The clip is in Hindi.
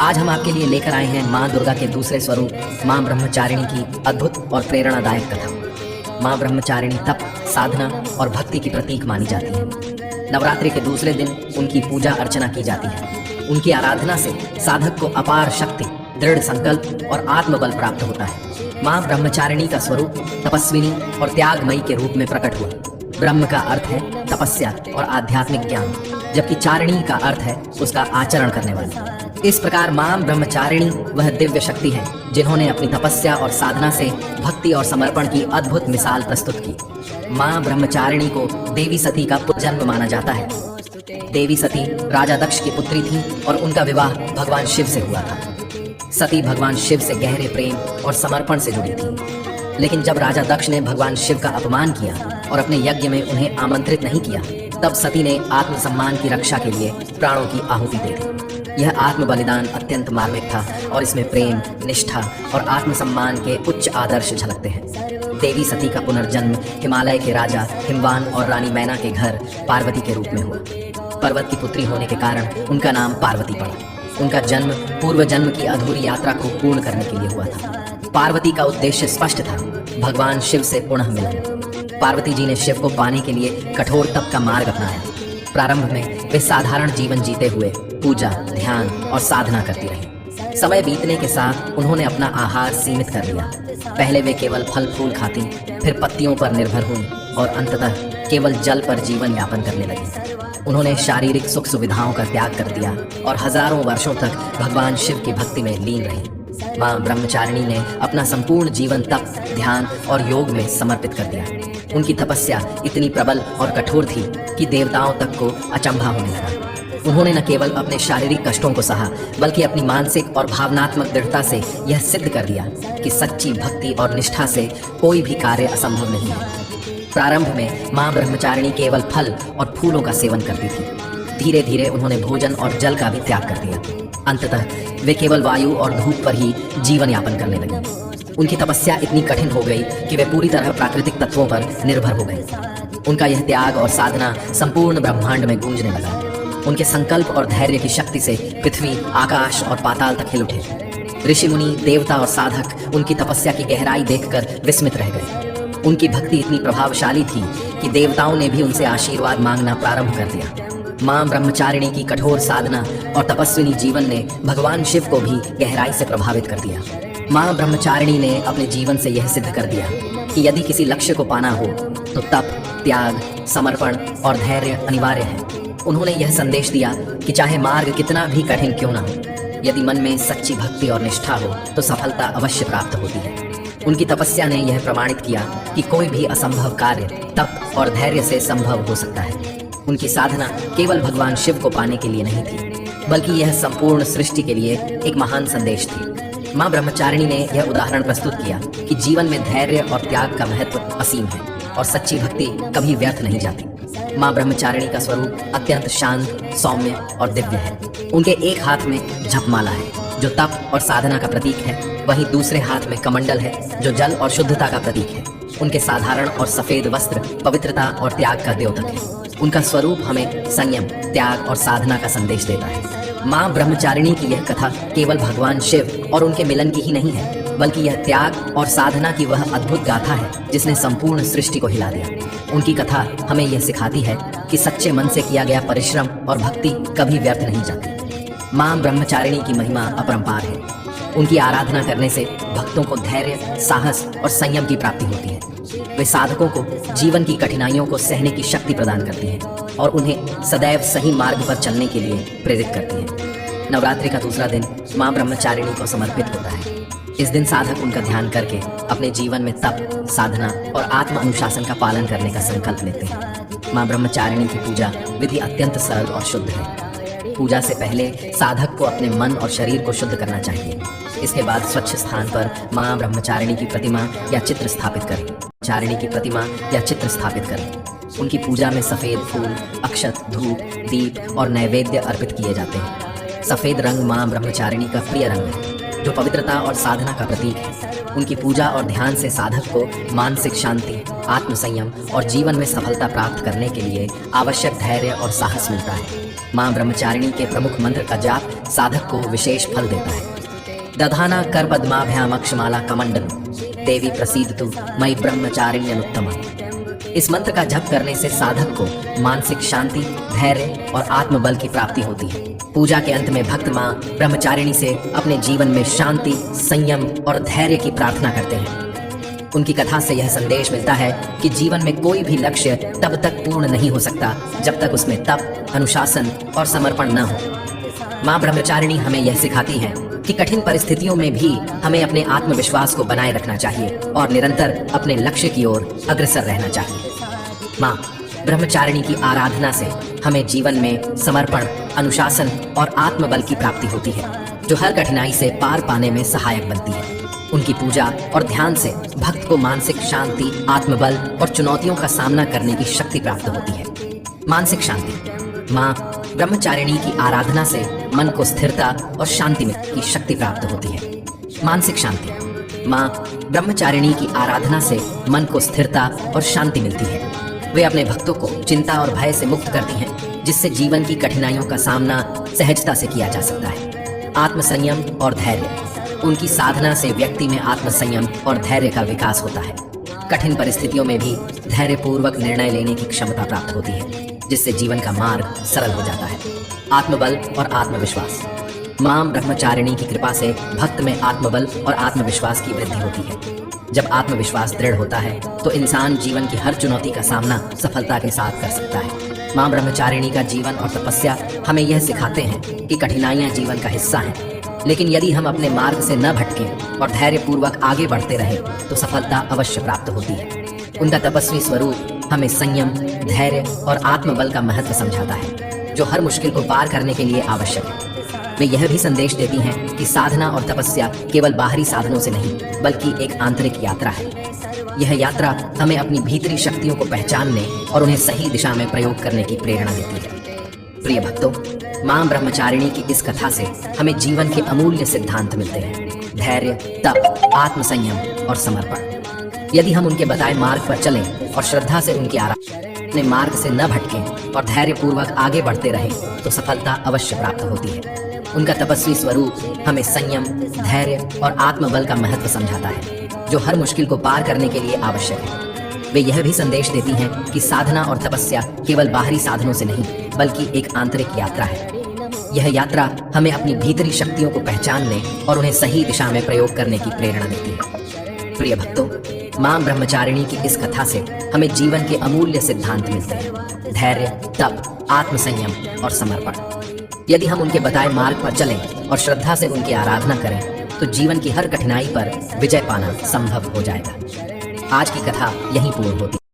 आज हम आपके लिए लेकर आए हैं माँ दुर्गा के दूसरे स्वरूप माँ ब्रह्मचारिणी की अद्भुत और प्रेरणादायक कथा। माँ ब्रह्मचारिणी तप, साधना और भक्ति की प्रतीक मानी जाती है। नवरात्रि के दूसरे दिन उनकी पूजा अर्चना की जाती है। उनकी आराधना से साधक को अपार शक्ति, दृढ़ संकल्प और आत्मबल प्राप्त होता है। माँ ब्रह्मचारिणी का स्वरूप तपस्विनी और त्यागमयी के रूप में प्रकट हुआ। ब्रह्म का अर्थ है तपस्या और आध्यात्मिक ज्ञान, जबकि चारिणी का अर्थ है उसका आचरण करने वाली। इस प्रकार मां ब्रह्मचारिणी वह दिव्य शक्ति है जिन्होंने अपनी तपस्या और साधना से भक्ति और समर्पण की अद्भुत मिसाल प्रस्तुत की। मां ब्रह्मचारिणी को देवी सती का जन्म माना जाता है। देवी सती राजा दक्ष की पुत्री थी और उनका विवाह भगवान शिव से हुआ था। सती भगवान शिव से गहरे प्रेम और समर्पण से जुड़ी थी, लेकिन जब राजा दक्ष ने भगवान शिव का अपमान किया और अपने यज्ञ में उन्हें आमंत्रित नहीं किया, तब सती ने आत्मसम्मान की रक्षा के लिए प्राणों की आहुति दे दी। यह आत्म बलिदान अत्यंत मार्मिक था और इसमें प्रेम, निष्ठा और आत्मसम्मान के उच्च आदर्श झलकते हैं। देवी सती का पुनर्जन्म हिमालय के राजा हिमवान और रानी मैना के घर पार्वती के रूप में हुआ। पर्वत की पुत्री होने के कारण उनका नाम पार्वती पड़ा। उनका जन्म पूर्व जन्म की अधूरी यात्रा को पूर्ण करने के लिए हुआ था। पार्वती का उद्देश्य स्पष्ट था, भगवान शिव से पुनः मिलन। पार्वती जी ने शिव को पाने के लिए कठोर तप का मार्ग अपनाया। प्रारंभ में वे साधारण जीवन जीते हुए पूजा, ध्यान और साधना करती रही। समय बीतने के साथ उन्होंने अपना आहार सीमित कर लिया। पहले वे केवल फल फूल खाती, फिर पत्तियों पर निर्भर हुई और अंततः केवल जल पर जीवन यापन करने लगी। उन्होंने शारीरिक सुख सुविधाओं का त्याग कर दिया और हजारों वर्षों तक भगवान शिव की भक्ति में लीन रही। मां ब्रह्मचारिणी ने अपना संपूर्ण जीवन तप, ध्यान और योग में समर्पित कर दिया। उनकी तपस्या इतनी प्रबल और कठोर थी कि देवताओं तक को अचंभा होने लगा। उन्होंने न केवल अपने शारीरिक कष्टों को सहा, बल्कि अपनी मानसिक और भावनात्मक दृढ़ता से यह सिद्ध कर दिया कि सच्ची भक्ति और निष्ठा से कोई भी कार्य असंभव नहीं है। प्रारंभ में मां ब्रह्मचारिणी केवल फल और फूलों का सेवन करती थी। धीरे धीरे उन्होंने भोजन और जल का भी त्याग कर दिया। अंततः वे केवल वायु और धूप पर ही जीवन यापन करने लगी। उनकी तपस्या इतनी कठिन हो गई कि वे पूरी तरह प्राकृतिक तत्वों पर निर्भर हो गए। उनका यह त्याग और साधना संपूर्ण ब्रह्मांड में गूंजने लगा। उनके संकल्प और धैर्य की शक्ति से पृथ्वी, आकाश और पाताल तक हिल उठे। ऋषि मुनि, देवता और साधक उनकी तपस्या की गहराई देखकर विस्मित रह गए। उनकी भक्ति इतनी प्रभावशाली थी कि देवताओं ने भी उनसे आशीर्वाद मांगना प्रारंभ कर दिया। मां ब्रह्मचारिणी की कठोर साधना और तपस्विनी जीवन ने भगवान शिव को भी गहराई से प्रभावित कर दिया। मां ब्रह्मचारिणी ने अपने जीवन से यह सिद्ध कर दिया कि यदि किसी लक्ष्य को पाना हो तो तप, त्याग, समर्पण और धैर्य अनिवार्य है। उन्होंने यह संदेश दिया कि चाहे मार्ग कितना भी कठिन क्यों ना हो, यदि मन में सच्ची भक्ति और निष्ठा हो तो सफलता अवश्य प्राप्त होती है। उनकी तपस्या ने यह प्रमाणित किया कि कोई भी असंभव कार्य तप और धैर्य से संभव हो सकता है। उनकी साधना केवल भगवान शिव को पाने के लिए नहीं थी, बल्कि यह संपूर्ण सृष्टि के लिए एक महान संदेश थी। मां ब्रह्मचारिणी ने यह उदाहरण प्रस्तुत किया कि जीवन में धैर्य और त्याग का महत्व असीम है और सच्ची भक्ति कभी व्यर्थ नहीं जाती। मां ब्रह्मचारिणी का स्वरूप अत्यंत शांत, सौम्य और दिव्य है। उनके एक हाथ में जपमाला है जो तप और साधना का प्रतीक है, वहीं दूसरे हाथ में कमंडल है जो जल और शुद्धता का प्रतीक है। उनके साधारण और सफेद वस्त्र पवित्रता और त्याग का द्योतक है। उनका स्वरूप हमें संयम, त्याग और साधना का संदेश देता है। मां ब्रह्मचारिणी की यह कथा केवल भगवान शिव और उनके मिलन की ही नहीं है, बल्कि यह त्याग और साधना की वह अद्भुत गाथा है जिसने संपूर्ण सृष्टि को हिला दिया। उनकी कथा हमें यह सिखाती है कि सच्चे मन से किया गया परिश्रम और भक्ति कभी व्यर्थ नहीं जाती। मां ब्रह्मचारिणी की महिमा अपरंपार है। उनकी आराधना करने से भक्तों को धैर्य, साहस और संयम की प्राप्ति होती है। वे साधकों को जीवन की कठिनाइयों को सहने की शक्ति प्रदान करती हैं और उन्हें सदैव सही मार्ग पर चलने के लिए प्रेरित करती हैं। नवरात्रि का दूसरा दिन मां ब्रह्मचारिणी को समर्पित होता है। इस दिन साधक उनका ध्यान करके अपने जीवन में तप, साधना और आत्म अनुशासन का पालन करने का संकल्प लेते हैं। मां ब्रह्मचारिणी की पूजा विधि अत्यंत सरल और शुद्ध है। पूजा से पहले साधक को अपने मन और शरीर को शुद्ध करना चाहिए। इसके बाद स्वच्छ स्थान पर मां ब्रह्मचारिणी की प्रतिमा या चित्र स्थापित करें। चारिणी की प्रतिमा या चित्र स्थापित करें। उनकी पूजा में सफेद फूल, अक्षत, धूप, दीप और नैवेद्य अर्पित किए जाते हैं। सफेद रंग मां ब्रह्मचारिणी का प्रिय रंग है जो पवित्रता और साधना का प्रतीक है। उनकी पूजा और ध्यान से साधक को मानसिक शांति, आत्मसंयम और जीवन में सफलता प्राप्त करने के लिए आवश्यक धैर्य और साहस मिलता है। मां ब्रह्मचारिणी के प्रमुख मंत्र का जाप साधक को विशेष फल देता है। दधाना कर पद्माभ्याम अक्षमाला कमंडल देवी प्रसीदतु मई ब्रह्मचारिण्यनुत्तमा। इस मंत्र का जप करने से साधक को मानसिक शांति, धैर्य और आत्मबल की प्राप्ति होती है। पूजा के अंत में भक्त मां ब्रह्मचारिणी से अपने जीवन में शांति, संयम और धैर्य की प्रार्थना करते हैं। उनकी कथा से यह संदेश मिलता है कि जीवन में कोई भी लक्ष्य तब तक पूर्ण नहीं हो सकता जब तक उसमें तप, अनुशासन और समर्पण न हो। मां ब्रह्मचारिणी हमें यह सिखाती है कि कठिन परिस्थितियों में भी हमें अपने आत्मविश्वास को बनाए रखना चाहिए और निरंतर अपने लक्ष्य की ओर अग्रसर रहना चाहिए। मां ब्रह्मचारिणी की आराधना से हमें जीवन में समर्पण, अनुशासन और आत्मबल की प्राप्ति होती है, जो हर कठिनाई से पार पाने में सहायक बनती है। उनकी पूजा और ध्यान से भक्त को मानसिक शांति, आत्मबल और चुनौतियों का सामना करने की शक्ति प्राप्त होती है। मानसिक शांति। मां ब्रह्मचारिणी की आराधना से मन को स्थिरता और शांति की शक्ति प्राप्त होती है। मानसिक शांति। मां ब्रह्मचारिणी की आराधना से मन को स्थिरता और शांति मिलती है। वे अपने भक्तों को चिंता और भय से मुक्त करती हैं, जिससे जीवन की कठिनाइयों का सामना सहजता से किया जा सकता है। आत्मसंयम और धैर्य। उनकी साधना से व्यक्ति में आत्मसंयम और धैर्य का विकास होता है। कठिन परिस्थितियों में भी धैर्यपूर्वक निर्णय लेने की क्षमता प्राप्त होती है, जिससे जीवन का मार्ग सरल हो जाता है। आत्मबल और आत्मविश्वास। मां ब्रह्मचारिणी की कृपा से भक्त में आत्मबल और आत्मविश्वास की वृद्धि होती है। जब आत्मविश्वास दृढ़ होता है तो इंसान जीवन की हर चुनौती का सामना सफलता के साथ कर सकता है। मां ब्रह्मचारिणी का जीवन और तपस्या हमें यह सिखाते हैं कि कठिनाइयां जीवन का हिस्सा हैं, लेकिन यदि हम अपने मार्ग से न भटकें और धैर्यपूर्वक आगे बढ़ते रहें तो सफलता अवश्य प्राप्त होती है। उनका तपस्वी स्वरूप हमें संयम, धैर्य और आत्मबल का महत्व समझाता है, जो हर मुश्किल को पार करने के लिए आवश्यक है। वे यह भी संदेश देती हैं कि साधना और तपस्या केवल बाहरी साधनों से नहीं, बल्कि एक आंतरिक यात्रा है। यह यात्रा हमें अपनी भीतरी शक्तियों को पहचानने और उन्हें सही दिशा में प्रयोग करने की प्रेरणा देती है। प्रिय भक्तों, मां ब्रह्मचारिणी की इस कथा से हमें जीवन के अमूल्य सिद्धांत मिलते हैं। धैर्य, तप, आत्मसंयम और समर्पण। यदि हम उनके बताए मार्ग पर चलें और श्रद्धा से उनकी अपने मार्ग से न भटकें और धैर्यपूर्वक आगे बढ़ते रहें तो सफलता अवश्य प्राप्त होती है। उनका तपस्वी स्वरूप हमें संयम, धैर्य और आत्मबल का महत्व समझाता है, जो हर मुश्किल को पार करने के लिए आवश्यक है। वे यह भी संदेश देती हैं कि साधना और तपस्या केवल बाहरी साधनों से नहीं, बल्कि एक आंतरिक यात्रा है। यह यात्रा हमें अपनी भीतरी शक्तियों को पहचानने और उन्हें सही दिशा में प्रयोग करने की प्रेरणा देती है। प्रिय भक्तों, मां ब्रह्मचारिणी की इस कथा से हमें जीवन के अमूल्य सिद्धांत मिलते हैं। धैर्य, तप, आत्मसंयम और समर्पण। यदि हम उनके बताए मार्ग पर चलें और श्रद्धा से उनकी आराधना करें तो जीवन की हर कठिनाई पर विजय पाना संभव हो जाएगा। आज की कथा यहीं पूर्ण होती है।